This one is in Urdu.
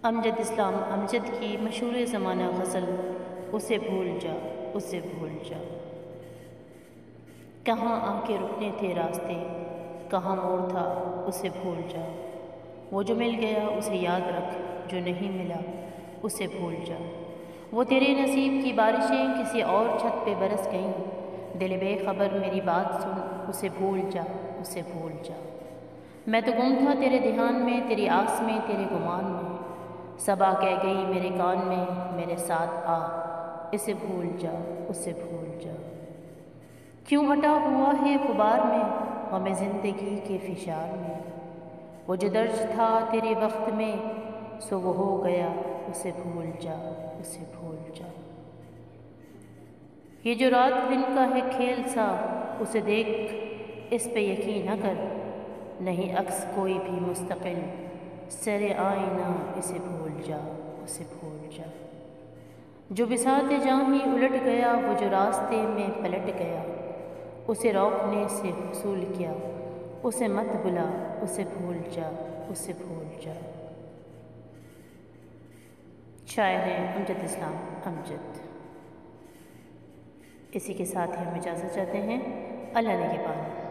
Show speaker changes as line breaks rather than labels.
امجد اسلام امجد کی مشہور زمانہ غزل اسے بھول جا اسے بھول جا۔ کہاں آ کے رکنے تھے راستے، کہاں موڑ تھا اسے بھول جا۔ وہ جو مل گیا اسے یاد رکھ، جو نہیں ملا اسے بھول جا۔ وہ تیرے نصیب کی بارشیں کسی اور چھت پہ برس گئیں، دل بے خبر میری بات سن اسے بھول جا اسے بھول جا۔ میں تو گم تھا تیرے دھیان میں، تیری آس میں، تیرے گمان میں، صبا کہہ گئی میرے کان میں میرے ساتھ آ اسے بھول جا اسے بھول جا۔ کیوں اٹا ہوا ہے غبار میں غم زندگی کے فشار میں، وہ جو درج تھا تیرے وقت میں سو وہ ہو گیا اسے بھول جا اسے بھول جا۔ یہ جو رات دن کا ہے کھیل سا اسے دیکھ اس پہ یقین نہ کر، نہیں عکس کوئی بھی مستقل سر آئینہ اسے بھول جا اسے بھول جا۔ جو بساط جاں ہی الٹ گیا، وہ جو راستے میں پلٹ گیا، اسے روکنے سے حصول کیا اسے مت بلا اسے بھول جا اسے بھول جا۔ شاعر ہیں امجد اسلام امجد۔ اسی کے ساتھ ہی ہم اجازت چاہتے ہیں۔ اللہ نگہبان۔